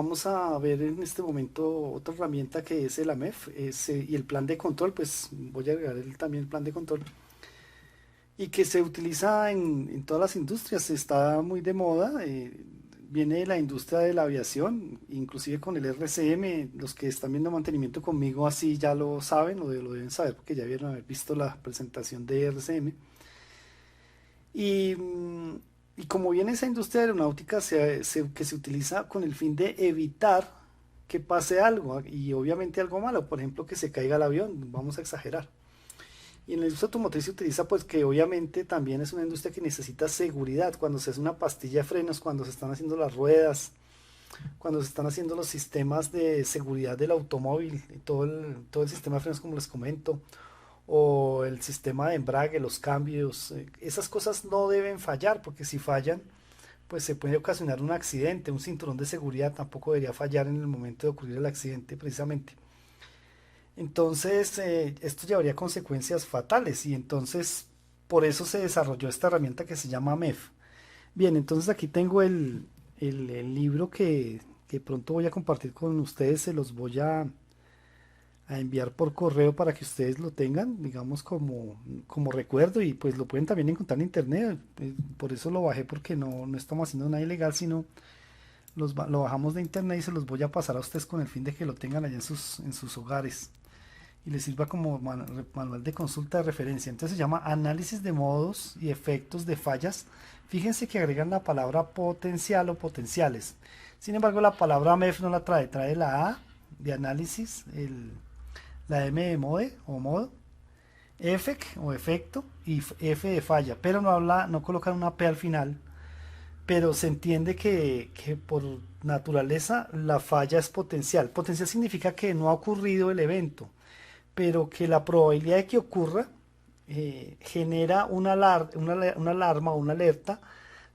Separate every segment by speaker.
Speaker 1: vamos a ver en este momento otra herramienta que es el AMEF y el plan de control, pues voy a agregar también el plan de control y que se utiliza en todas las industrias, está muy de moda, viene de la industria de la aviación, inclusive con el RCM, los que están viendo mantenimiento conmigo así ya lo saben lo deben saber porque ya vieron haber visto la presentación de RCM. Y, y como viene esa industria aeronáutica que se utiliza con el fin de evitar que pase algo y obviamente algo malo, por ejemplo que se caiga el avión, vamos a exagerar. Y en la industria automotriz se utiliza pues que obviamente también es una industria que necesita seguridad, cuando se hace una pastilla de frenos, cuando se están haciendo las ruedas, cuando se están haciendo los sistemas de seguridad del automóvil, y todo el sistema de frenos como les comento, o el sistema de embrague, los cambios, esas cosas no deben fallar porque si fallan pues se puede ocasionar un accidente, un cinturón de seguridad tampoco debería fallar en el momento de ocurrir el accidente precisamente. Entonces, esto llevaría a consecuencias fatales y entonces por eso se desarrolló esta herramienta que se llama MEF. Bien, entonces aquí tengo el libro que pronto voy a compartir con ustedes, se los voy a enviar por correo para que ustedes lo tengan, digamos, como recuerdo y pues lo pueden también encontrar en internet. Por eso lo bajé porque no estamos haciendo nada ilegal, sino lo bajamos de internet y se los voy a pasar a ustedes con el fin de que lo tengan allá en sus hogares y les sirva como manual de consulta de referencia. Entonces se llama Análisis de modos y efectos de fallas. Fíjense que agregan la palabra potencial o potenciales. Sin embargo, la palabra MEF no la trae la A de análisis, la M de mode o modo, effect o efecto y F de falla, pero no colocan una P al final, pero se entiende que por naturaleza la falla es potencial. Potencial significa que no ha ocurrido el evento, pero que la probabilidad de que ocurra genera una alarma o una alerta,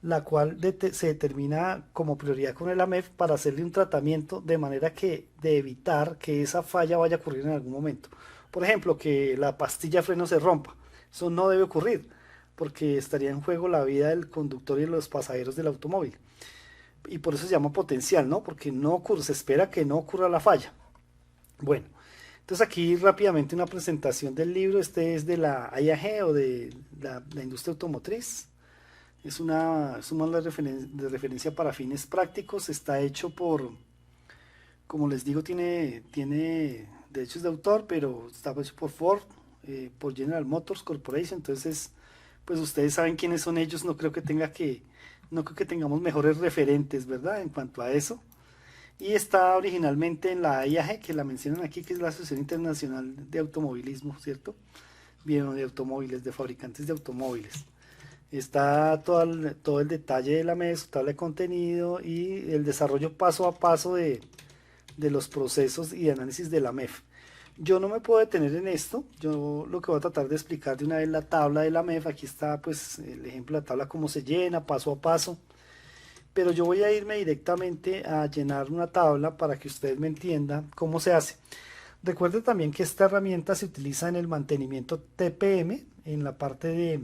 Speaker 1: la cual se determina como prioridad con el AMEF para hacerle un tratamiento de manera que de evitar que esa falla vaya a ocurrir en algún momento. Por ejemplo, que la pastilla de freno se rompa. Eso no debe ocurrir porque estaría en juego la vida del conductor y de los pasajeros del automóvil. Y por eso se llama potencial, ¿no? Porque no ocurre, se espera que no ocurra la falla. Bueno, entonces aquí rápidamente una presentación del libro. Este es de la IAG o de la industria automotriz. Es un manual de referencia para fines prácticos. Está hecho como les digo, tiene derechos de autor, pero está hecho por Ford, por General Motors Corporation. Entonces, pues ustedes saben quiénes son ellos. No creo que tengamos mejores referentes, ¿verdad? En cuanto a eso. Y está originalmente en la IAG, que la mencionan aquí, que es la Asociación Internacional de Automovilismo, ¿cierto? Bien, de automóviles, de fabricantes de automóviles. Está todo el detalle de la mesa, su tabla de contenido y el desarrollo paso a paso de los procesos y de análisis de la MEF. Yo no me puedo detener en esto, yo lo que voy a tratar de explicar de una vez la tabla de la MEF, aquí está pues el ejemplo de la tabla, cómo se llena paso a paso, pero yo voy a irme directamente a llenar una tabla para que ustedes me entiendan cómo se hace. Recuerden también que esta herramienta se utiliza en el mantenimiento TPM, en la parte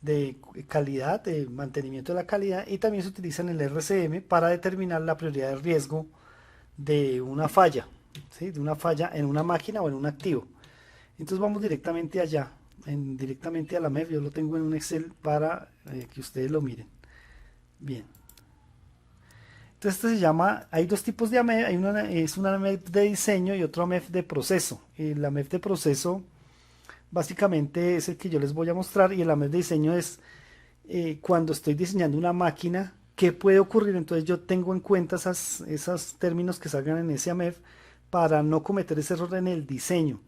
Speaker 1: de calidad, de mantenimiento de la calidad, y también se utiliza en el RCM para determinar la prioridad de riesgo de una falla, ¿sí? De una falla en una máquina o en un activo. Entonces vamos directamente allá, directamente a la MEF. Yo lo tengo en un Excel para que ustedes lo miren. Bien. Entonces este se llama, hay dos tipos de AMEF, es una AMEF de diseño y otro AMEF de proceso. La AMEF de proceso básicamente es el que yo les voy a mostrar y el AMEF de diseño es cuando estoy diseñando una máquina, ¿qué puede ocurrir? Entonces yo tengo en cuenta esos términos que salgan en ese AMEF para no cometer ese error en el diseño.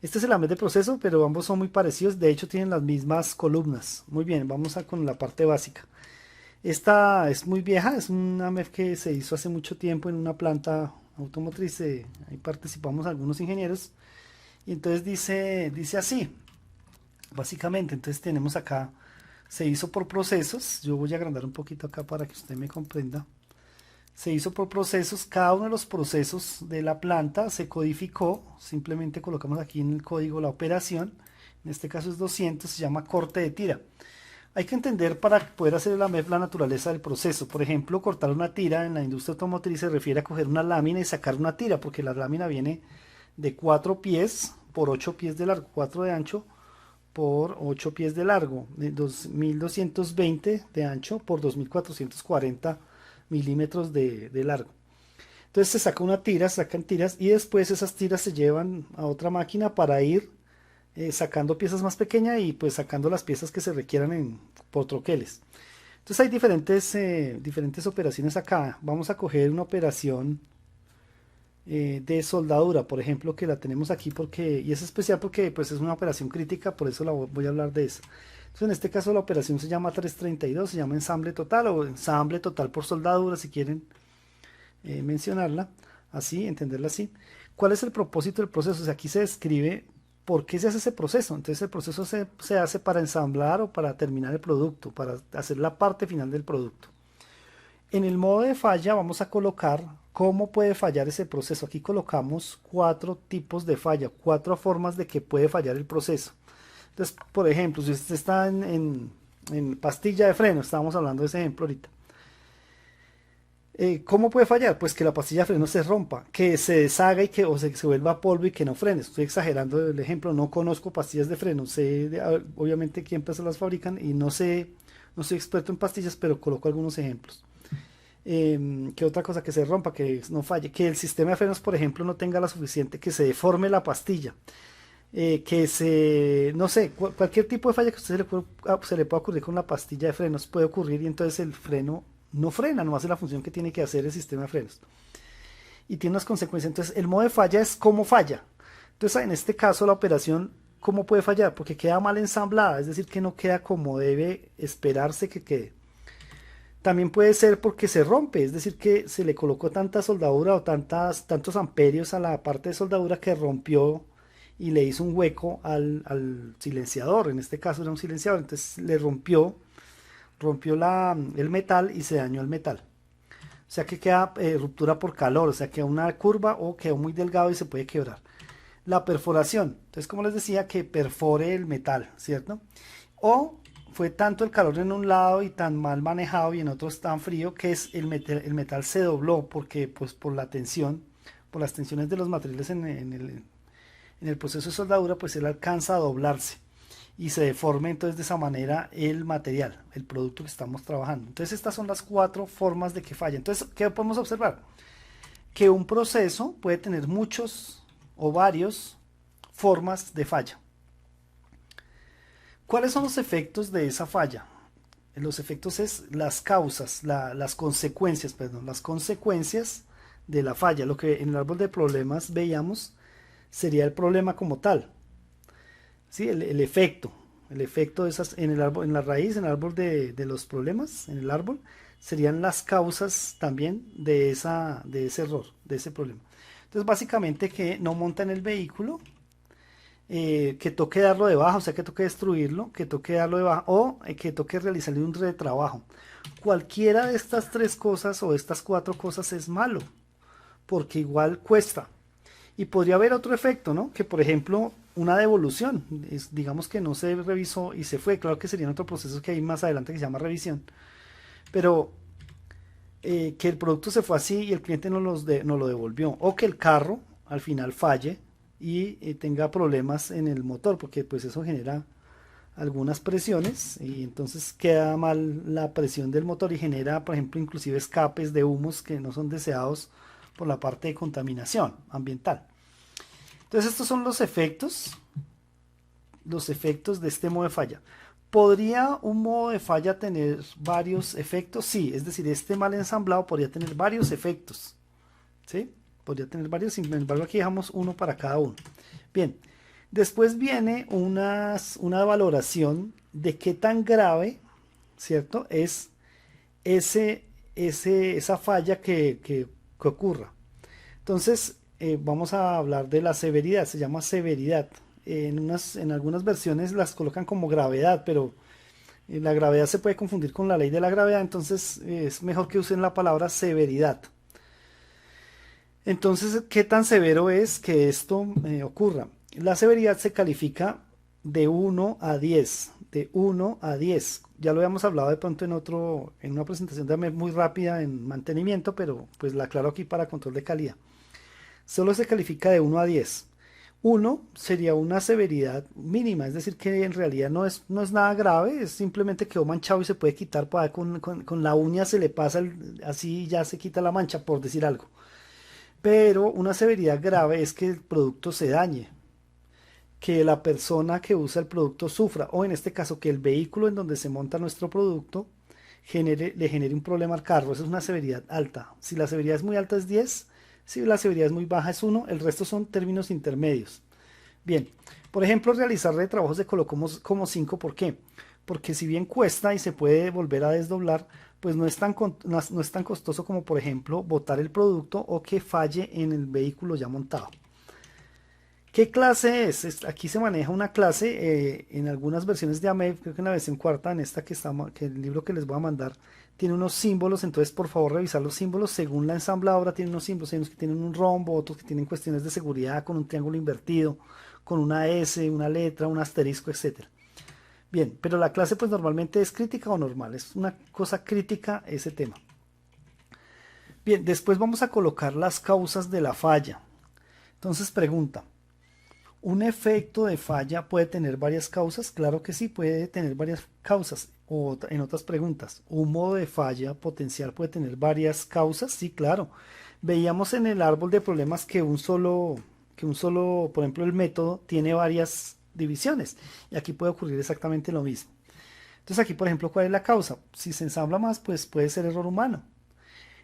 Speaker 1: Este es el AMEF de proceso, pero ambos son muy parecidos, de hecho tienen las mismas columnas. Muy bien, vamos con la parte básica. Esta es muy vieja, es una AMEF que se hizo hace mucho tiempo en una planta automotriz, ahí participamos algunos ingenieros, y entonces dice así, básicamente, entonces tenemos acá, se hizo por procesos, yo voy a agrandar un poquito acá para que usted me comprenda, se hizo por procesos, cada uno de los procesos de la planta se codificó, simplemente colocamos aquí en el código la operación, en este caso es 200, se llama corte de tira. Hay que entender para poder hacer la MEF la naturaleza del proceso. Por ejemplo, cortar una tira en la industria automotriz se refiere a coger una lámina y sacar una tira, porque la lámina viene de 4 pies por 8 pies de largo, 4 de ancho por 8 pies de largo, de 2220 de ancho por 2440 milímetros de largo. Entonces se saca una tira, sacan tiras y después esas tiras se llevan a otra máquina para ir sacando piezas más pequeñas y pues sacando las piezas que se requieran por troqueles. Entonces hay diferentes operaciones acá. Vamos a coger una operación de soldadura, por ejemplo, que la tenemos aquí y es especial porque pues es una operación crítica, por eso voy a hablar de eso. Entonces en este caso la operación se llama 332, se llama ensamble total o ensamble total por soldadura si quieren mencionarla así, entenderla así. ¿Cuál es el propósito del proceso? O sea, aquí se describe por qué se hace ese proceso. Entonces el proceso se hace para ensamblar o para terminar el producto, para hacer la parte final del producto. En el modo de falla vamos a colocar cómo puede fallar ese proceso. Aquí colocamos 4 tipos de falla, 4 formas de que puede fallar el proceso. Entonces, por ejemplo, si usted está en pastilla de freno, estábamos hablando de ese ejemplo ahorita. ¿Cómo puede fallar? Pues que la pastilla de freno se rompa, que se deshaga o se vuelva polvo y que no frene. Estoy exagerando el ejemplo, no conozco pastillas de freno, sé obviamente qué empresas las fabrican y no sé, no soy experto en pastillas, pero coloco algunos ejemplos. Que otra cosa, que se rompa, que no falle, que el sistema de frenos, por ejemplo, no tenga la suficiente, que se deforme la pastilla, no sé, cualquier tipo de falla que a usted se le pueda ocurrir con la pastilla de frenos puede ocurrir y entonces el freno no frena, no hace la función que tiene que hacer el sistema de frenos. Y tiene unas consecuencias. Entonces, el modo de falla es cómo falla. Entonces, en este caso, la operación, ¿cómo puede fallar? Porque queda mal ensamblada, es decir, que no queda como debe esperarse que quede. También puede ser porque se rompe, es decir, que se le colocó tanta soldadura o tantos amperios a la parte de soldadura que rompió y le hizo un hueco al silenciador. En este caso era un silenciador, entonces le rompió el metal y se dañó el metal. O sea que queda ruptura por calor, o sea queda una curva o quedó muy delgado y se puede quebrar. La perforación, entonces como les decía, que perfore el metal, ¿cierto? O fue tanto el calor en un lado y tan mal manejado y en otros tan frío que el metal se dobló porque pues por la tensión, por las tensiones de los materiales en el proceso de soldadura, pues él alcanza a doblarse y se deforme entonces de esa manera el material, el producto que estamos trabajando. Entonces estas son las 4 formas de que falla. Entonces, ¿qué podemos observar? Que un proceso puede tener muchos o varios formas de falla. ¿Cuáles son los efectos de esa falla? Los efectos es las causas, las consecuencias, perdón, las consecuencias de la falla. Lo que en el árbol de problemas veíamos sería el problema como tal. ¿Sí? El efecto de esas en el árbol, en la raíz, en el árbol de los problemas, en el árbol, serían las causas también de ese error, de ese problema. Entonces, básicamente que no monta en el vehículo, que toque darlo de baja, o sea, que toque destruirlo, que toque darlo de baja, o que toque realizarle un retrabajo. Cualquiera de estas 3 cosas o estas 4 cosas es malo, porque igual cuesta. Y podría haber otro efecto, ¿no? Que por ejemplo, una devolución, digamos que no se revisó y se fue, claro que sería otro proceso que hay más adelante que se llama revisión, pero que el producto se fue así y el cliente no lo devolvió, o que el carro al final falle y tenga problemas en el motor, porque pues eso genera algunas presiones y entonces queda mal la presión del motor y genera, por ejemplo, inclusive escapes de humos que no son deseados por la parte de contaminación ambiental. Entonces estos son los efectos de este modo de falla. ¿Podría un modo de falla tener varios efectos? Sí, es decir, este mal ensamblado podría tener varios efectos, ¿sí? Podría tener varios, sin embargo aquí dejamos uno para cada uno. Bien, después viene una valoración de qué tan grave, ¿cierto? Es esa falla que ocurra. Entonces, vamos a hablar de la severidad, se llama severidad. En algunas versiones las colocan como gravedad, pero la gravedad se puede confundir con la ley de la gravedad, entonces es mejor que usen la palabra severidad. Entonces, ¿qué tan severo es que esto ocurra? La severidad se califica de 1 a 10. de 1 a 10. Ya lo habíamos hablado de pronto en una presentación también muy rápida en mantenimiento, pero pues la aclaro aquí para control de calidad. Solo se califica de 1 a 10. 1 sería una severidad mínima, es decir, que en realidad no es nada grave, es simplemente quedó manchado y se puede quitar, con la uña se le pasa, así ya se quita la mancha, por decir algo. Pero una severidad grave es que el producto se dañe, que la persona que usa el producto sufra, o en este caso que el vehículo en donde se monta nuestro producto le genere un problema al carro. Esa es una severidad alta. Si la severidad es muy alta es 10, si la severidad es muy baja es 1, el resto son términos intermedios. Bien, por ejemplo, realizar trabajos de color como 5, ¿por qué? Porque si bien cuesta y se puede volver a desdoblar, pues no es tan costoso como, por ejemplo, botar el producto o que falle en el vehículo ya montado. ¿Qué clase es? Aquí se maneja una clase en algunas versiones de AMEV, creo que en la versión cuarta, en esta que el libro que les voy a mandar, tiene unos símbolos, entonces por favor revisar los símbolos. Según la ensambladora tiene unos símbolos, hay unos que tienen un rombo, otros que tienen cuestiones de seguridad con un triángulo invertido, con una S, una letra, un asterisco, etcétera. Bien, pero la clase pues normalmente es crítica o normal, es una cosa crítica ese tema. Bien, después vamos a colocar las causas de la falla. Entonces pregunta, ¿un efecto de falla puede tener varias causas? Claro que sí, puede tener varias causas. O en otras preguntas, ¿un modo de falla potencial puede tener varias causas? Sí, claro. Veíamos en el árbol de problemas por ejemplo, el método tiene varias divisiones. Y aquí puede ocurrir exactamente lo mismo. Entonces aquí, por ejemplo, ¿cuál es la causa? Si se ensambla más, pues puede ser error humano.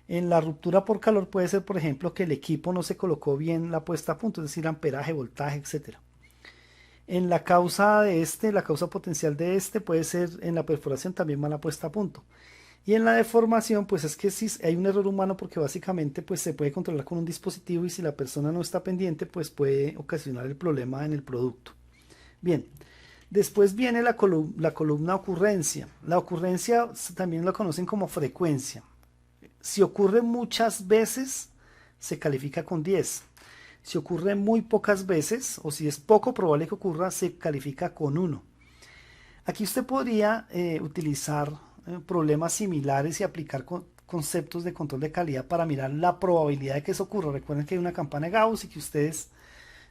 Speaker 1: En la ruptura por calor puede ser, por ejemplo, que el equipo no se colocó bien la puesta a punto, es decir, amperaje, voltaje, etcétera. En la causa potencial de este puede ser en la perforación también mala puesta a punto. Y en la deformación, pues es que si hay un error humano porque básicamente pues se puede controlar con un dispositivo y si la persona no está pendiente, pues puede ocasionar el problema en el producto. Bien, después viene la columna ocurrencia. La ocurrencia también la conocen como frecuencia. Si ocurre muchas veces, se califica con 10. Si ocurre muy pocas veces, o si es poco probable que ocurra, se califica con 1. Aquí usted podría utilizar problemas similares y aplicar conceptos de control de calidad para mirar la probabilidad de que eso ocurra. Recuerden que hay una campana de Gauss y que ustedes,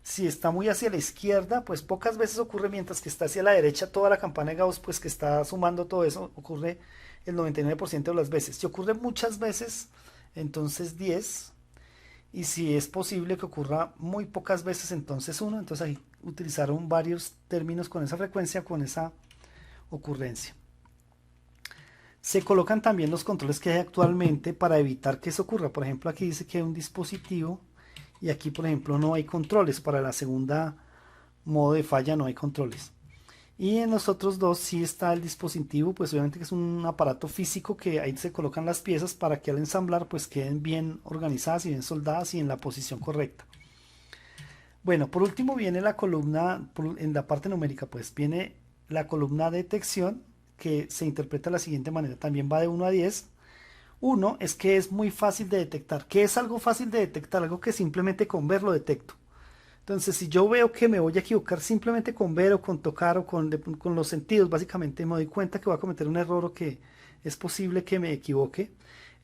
Speaker 1: si está muy hacia la izquierda, pues pocas veces ocurre, mientras que está hacia la derecha toda la campana de Gauss, pues que está sumando todo eso, ocurre el 99% de las veces. Si ocurre muchas veces, entonces 10. Y si es posible que ocurra muy pocas veces, entonces 1. Entonces ahí utilizaron varios términos con esa frecuencia, con esa ocurrencia. Se colocan también los controles que hay actualmente para evitar que eso ocurra. Por ejemplo, aquí dice que hay un dispositivo y aquí, por ejemplo, no hay controles. Para la segunda modo de falla no hay controles. Y en los otros dos sí está el dispositivo, pues obviamente que es un aparato físico que ahí se colocan las piezas para que al ensamblar pues queden bien organizadas y bien soldadas y en la posición correcta. Bueno, por último viene la columna, en la parte numérica pues viene la columna detección, que se interpreta de la siguiente manera, también va de 1 a 10. Uno es que es muy fácil de detectar. ¿Qué es algo fácil de detectar? Algo que simplemente con ver lo detecto. Entonces, si yo veo que me voy a equivocar simplemente con ver o con tocar o con los sentidos, básicamente me doy cuenta que voy a cometer un error o que es posible que me equivoque.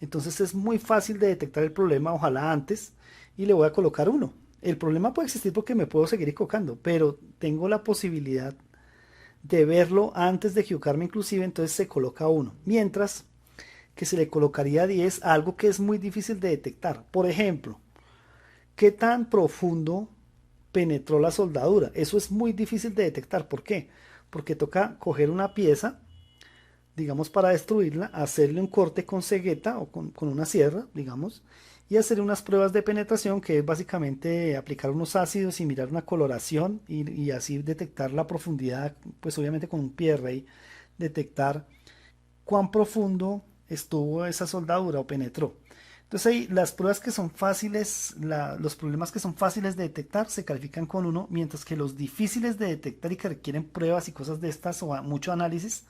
Speaker 1: Entonces es muy fácil de detectar el problema, ojalá antes, y le voy a colocar 1. El problema puede existir porque me puedo seguir equivocando, pero tengo la posibilidad de verlo antes de equivocarme inclusive, entonces se coloca 1. Mientras que se le colocaría 10 a algo que es muy difícil de detectar. Por ejemplo, ¿qué tan profundo penetró la soldadura? Eso es muy difícil de detectar. ¿Por qué? Porque toca coger una pieza, digamos, para destruirla, hacerle un corte con cegueta o con una sierra, digamos, y hacer unas pruebas de penetración, que es básicamente aplicar unos ácidos y mirar una coloración y así detectar la profundidad, pues obviamente con un pie de rey, detectar cuán profundo estuvo esa soldadura o penetró. Entonces ahí las pruebas que son fáciles, los problemas que son fáciles de detectar se califican con 1, mientras que los difíciles de detectar y que requieren pruebas y cosas de estas o mucho análisis,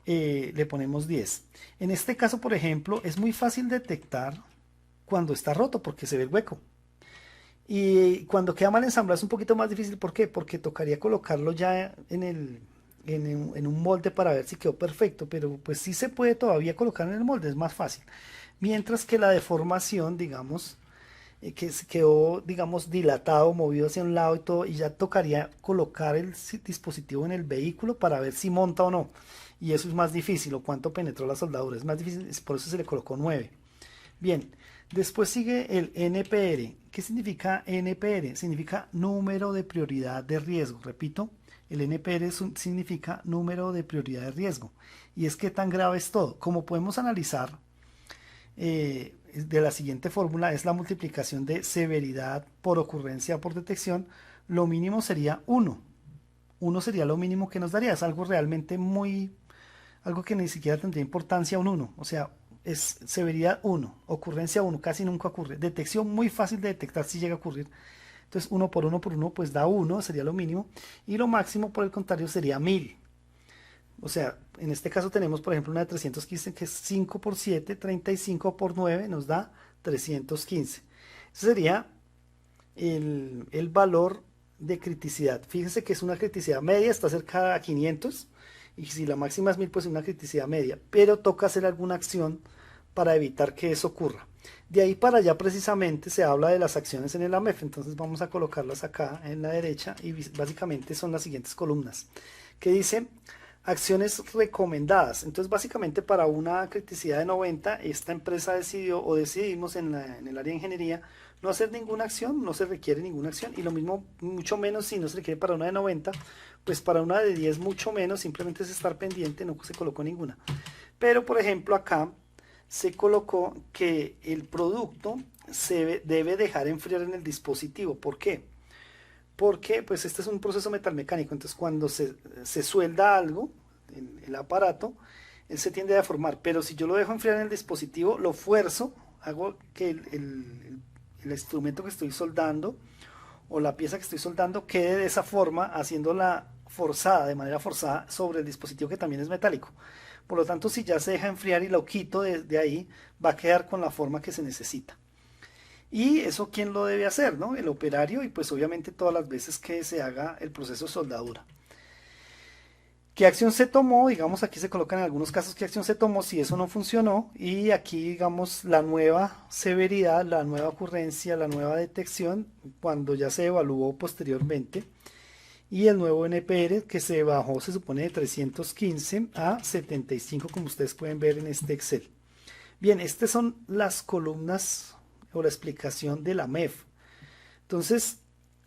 Speaker 1: le ponemos 10. En este caso, por ejemplo, es muy fácil detectar cuando está roto porque se ve el hueco. Y cuando queda mal ensamblado es un poquito más difícil. ¿Por qué? Porque tocaría colocarlo ya en en un molde para ver si quedó perfecto, pero pues sí se puede todavía colocar en el molde, es más fácil. Mientras que la deformación, digamos, que se quedó, digamos, dilatado, movido hacia un lado y todo, y ya tocaría colocar el dispositivo en el vehículo para ver si monta o no. Y eso es más difícil, o cuánto penetró la soldadura, es más difícil, por eso se le colocó 9. Bien, después sigue el NPR. ¿Qué significa NPR? Significa número de prioridad de riesgo. Repito, el NPR significa número de prioridad de riesgo. Y es que tan grave es todo. Como podemos analizar, de la siguiente fórmula, es la multiplicación de severidad por ocurrencia por detección. Lo mínimo sería 1. 1 sería lo mínimo que nos daría. Es algo realmente muy, algo que ni siquiera tendría importancia un 1. O sea, es severidad 1, ocurrencia 1, casi nunca ocurre. Detección muy fácil de detectar si llega a ocurrir. Entonces 1 por 1 pues da 1, sería lo mínimo. Y lo máximo por el contrario sería 1000. O sea, en este caso tenemos, por ejemplo, una de 315 que es 5 por 7, 35 por 9 nos da 315. Ese sería el valor de criticidad. Fíjense que es una criticidad media, está cerca a 500. Y si la máxima es 1000, pues es una criticidad media. Pero toca hacer alguna acción para evitar que eso ocurra. De ahí para allá precisamente se habla de las acciones en el AMEF. Entonces vamos a colocarlas acá en la derecha y básicamente son las siguientes columnas. Que dice acciones recomendadas. Entonces básicamente para una criticidad de 90, esta empresa decidió o decidimos en el área de ingeniería no hacer ninguna acción, no se requiere ninguna acción. Y lo mismo, mucho menos si no se requiere para una de 90, pues para una de 10 mucho menos, simplemente es estar pendiente, no se colocó ninguna. Pero por ejemplo acá se colocó que el producto se debe dejar enfriar en el dispositivo. ¿Por qué? Porque pues este es un proceso metalmecánico, entonces cuando se suelda algo, el aparato, él se tiende a deformar, pero si yo lo dejo enfriar en el dispositivo, lo fuerzo, hago que el instrumento que estoy soldando o la pieza que estoy soldando quede de esa forma, haciéndola forzada, de manera forzada, sobre el dispositivo que también es metálico. Por lo tanto, si ya se deja enfriar y lo quito de ahí, va a quedar con la forma que se necesita. Y eso, ¿quién lo debe hacer? ¿No? El operario y pues obviamente todas las veces que se haga el proceso de soldadura. ¿Qué acción se tomó? Digamos, aquí se colocan en algunos casos qué acción se tomó si eso no funcionó. Y aquí, digamos, la nueva severidad, la nueva ocurrencia, la nueva detección, cuando ya se evaluó posteriormente. Y el nuevo NPR que se bajó, se supone, de 315 a 75, como ustedes pueden ver en este Excel. Bien, estas son las columnas o la explicación de la MEF. Entonces,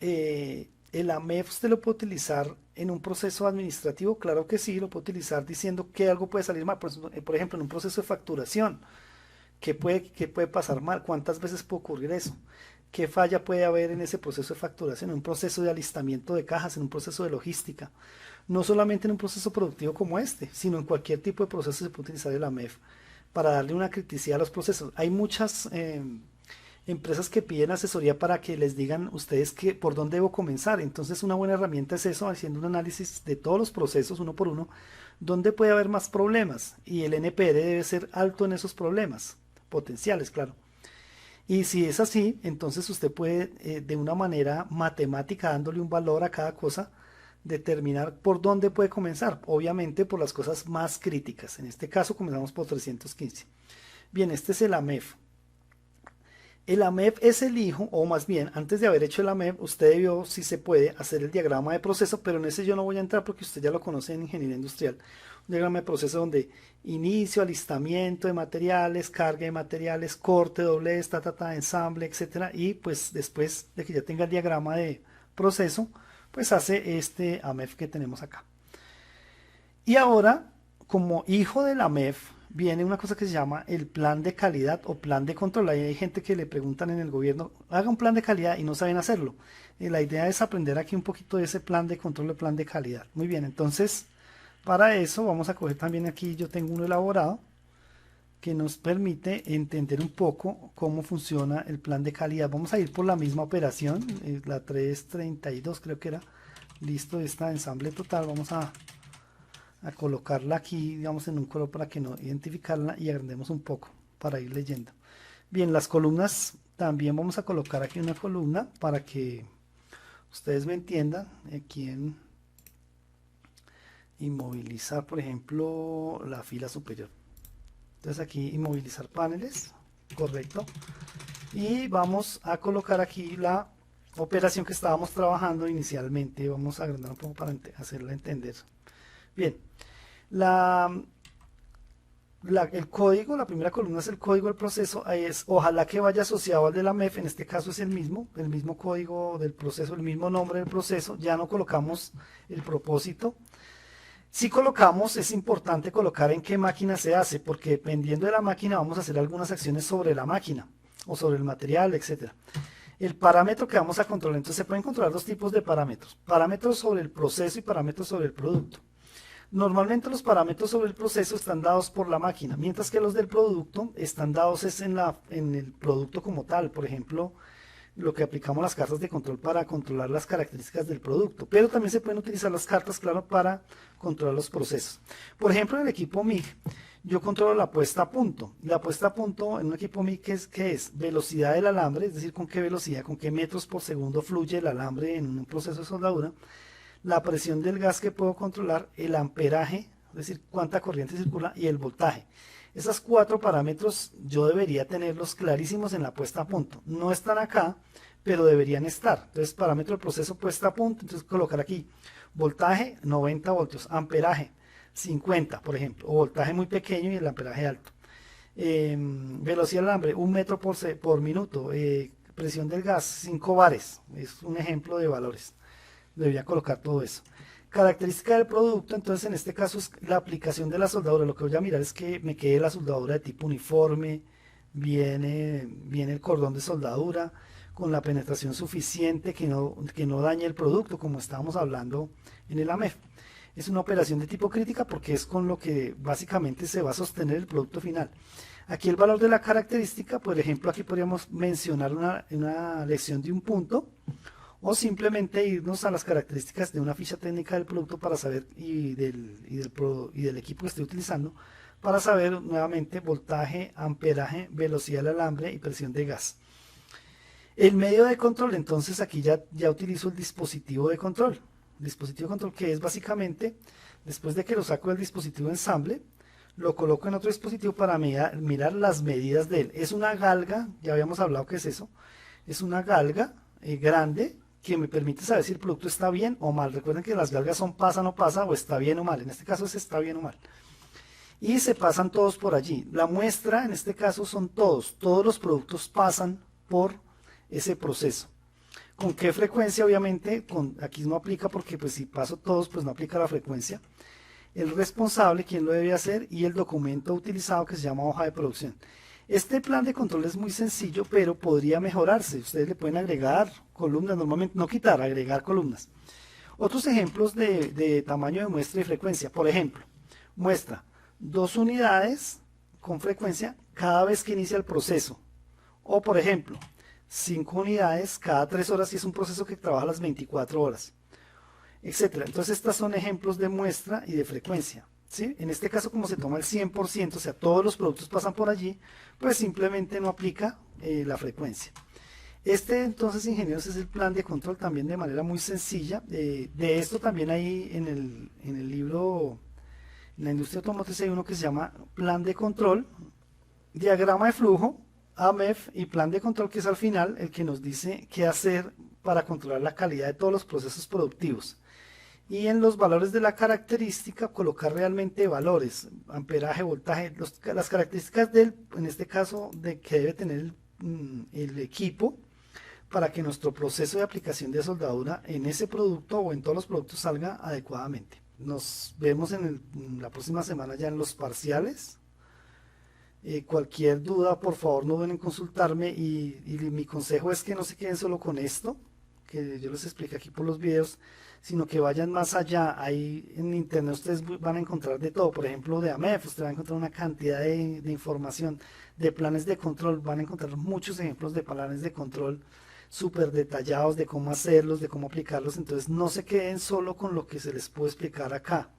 Speaker 1: el AMEF usted lo puede utilizar en un proceso administrativo, claro que sí, lo puede utilizar diciendo que algo puede salir mal, por ejemplo, en un proceso de facturación, qué puede pasar mal, cuántas veces puede ocurrir eso, qué falla puede haber en ese proceso de facturación, en un proceso de alistamiento de cajas, en un proceso de logística, no solamente en un proceso productivo como este, sino en cualquier tipo de proceso se puede utilizar el AMEF para darle una criticidad a los procesos. Hay muchas empresas que piden asesoría para que les digan ustedes que, por dónde debo comenzar. Entonces una buena herramienta es eso, haciendo un análisis de todos los procesos uno por uno, dónde puede haber más problemas. Y el NPR debe ser alto en esos problemas, potenciales, claro. Y si es así, entonces usted puede, de una manera matemática, dándole un valor a cada cosa, determinar por dónde puede comenzar. Obviamente por las cosas más críticas. En este caso comenzamos por 315. Bien, este es el AMEF. El AMEP es el hijo, o más bien, antes de haber hecho el AMEP, usted debió, si se puede, hacer el diagrama de proceso, pero en ese yo no voy a entrar porque usted ya lo conoce en ingeniería industrial. Un diagrama de proceso donde inicio, alistamiento de materiales, carga de materiales, corte, doblez, ensamble, etcétera. Y pues después de que ya tenga el diagrama de proceso, pues hace este AMEF que tenemos acá. Y ahora, como hijo de la MEF, viene una cosa que se llama el plan de calidad o plan de control. Ahí hay gente que le preguntan en el gobierno, haga un plan de calidad y no saben hacerlo. Y la idea es aprender aquí un poquito de ese plan de control, el plan de calidad. Muy bien, entonces, para eso vamos a coger también aquí, yo tengo uno elaborado que nos permite entender un poco cómo funciona el plan de calidad. Vamos a ir por la misma operación, la 332 creo que era. Listo, esta ensamble total, vamos a colocarla aquí, digamos, en un color para que no identificarla y agrandemos un poco para ir leyendo. Bien, las columnas también vamos a colocar aquí una columna para que ustedes me entiendan. Aquí inmovilizar, por ejemplo, la fila superior. Entonces aquí inmovilizar paneles, correcto. Y vamos a colocar aquí la operación que estábamos trabajando inicialmente. Vamos a agrandar un poco para hacerla entender. Bien, el código, la primera columna es el código del proceso, ahí es, ojalá que vaya asociado al de la MEF, en este caso es el mismo código del proceso, el mismo nombre del proceso, ya no colocamos el propósito. Si colocamos, es importante colocar en qué máquina se hace, porque dependiendo de la máquina vamos a hacer algunas acciones sobre la máquina, o sobre el material, etcétera. El parámetro que vamos a controlar, entonces se pueden controlar dos tipos de parámetros, parámetros sobre el proceso y parámetros sobre el producto. Normalmente los parámetros sobre el proceso están dados por la máquina, mientras que los del producto están dados en el producto como tal. Por ejemplo, lo que aplicamos las cartas de control para controlar las características del producto, pero también se pueden utilizar las cartas, claro, para controlar los procesos. Por ejemplo, en el equipo MIG, yo controlo la puesta a punto. La puesta a punto en un equipo MIG, ¿qué es? Velocidad del alambre, es decir, con qué velocidad, con qué metros por segundo fluye el alambre en un proceso de soldadura. La presión del gas que puedo controlar, el amperaje, es decir, cuánta corriente circula, y el voltaje. Esos 4 parámetros yo debería tenerlos clarísimos en la puesta a punto. No están acá, pero deberían estar. Entonces, parámetro del proceso puesta a punto, entonces colocar aquí voltaje 90 voltios, amperaje 50, por ejemplo, o voltaje muy pequeño y el amperaje alto. Velocidad del alambre, 1 metro por minuto. Presión del gas, 5 bares, es un ejemplo de valores. Debería colocar todo eso. Característica del producto, entonces en este caso es la aplicación de la soldadura. Lo que voy a mirar es que me quede la soldadura de tipo uniforme, viene el cordón de soldadura con la penetración suficiente que no dañe el producto, como estábamos hablando en el AMEF. Es una operación de tipo crítica porque es con lo que básicamente se va a sostener el producto final. Aquí el valor de la característica, por ejemplo, aquí podríamos mencionar una lección de un punto, o simplemente irnos a las características de una ficha técnica del producto para saber y del equipo que esté utilizando, para saber nuevamente voltaje, amperaje, velocidad del alambre y presión de gas. El medio de control, entonces aquí ya utilizo el dispositivo de control. El dispositivo de control, que es básicamente, después de que lo saco del dispositivo de ensamble, lo coloco en otro dispositivo para mirar las medidas de él. Es una galga, ya habíamos hablado que es eso, es una galga grande, que me permite saber si el producto está bien o mal. Recuerden que las galgas son pasa, no pasa, o está bien o mal. En este caso es está bien o mal. Y se pasan todos por allí. La muestra, en este caso, son todos. Todos los productos pasan por ese proceso. ¿Con qué frecuencia? Obviamente, aquí no aplica porque pues si paso todos, pues no aplica la frecuencia. El responsable, quién lo debe hacer, y el documento utilizado que se llama hoja de producción. Este plan de control es muy sencillo, pero podría mejorarse. Ustedes le pueden agregar columnas, normalmente no quitar, agregar columnas. Otros ejemplos de tamaño de muestra y frecuencia. Por ejemplo, muestra 2 unidades con frecuencia cada vez que inicia el proceso. O por ejemplo, 5 unidades cada 3 horas si es un proceso que trabaja las 24 horas, etcétera. Entonces estos son ejemplos de muestra y de frecuencia. ¿Sí? En este caso, como se toma el 100%, o sea, todos los productos pasan por allí, pues simplemente no aplica la frecuencia. Entonces, ingenieros, es el plan de control también de manera muy sencilla. De esto también hay en el libro, en la industria automotriz hay uno que se llama plan de control, diagrama de flujo, AMEF y plan de control, que es al final el que nos dice qué hacer para controlar la calidad de todos los procesos productivos. Y en los valores de la característica colocar realmente valores, amperaje, voltaje, las características en este caso, de que debe tener el equipo para que nuestro proceso de aplicación de soldadura en ese producto o en todos los productos salga adecuadamente. Nos vemos en la próxima semana ya en los parciales. Cualquier duda, por favor, no duden en consultarme y mi consejo es que no se queden solo con esto, que yo les expliqué aquí por los videos, sino que vayan más allá. Ahí en internet ustedes van a encontrar de todo, por ejemplo de AMEF, ustedes van a encontrar una cantidad de información, de planes de control, van a encontrar muchos ejemplos de planes de control súper detallados de cómo hacerlos, de cómo aplicarlos. Entonces no se queden solo con lo que se les puede explicar acá.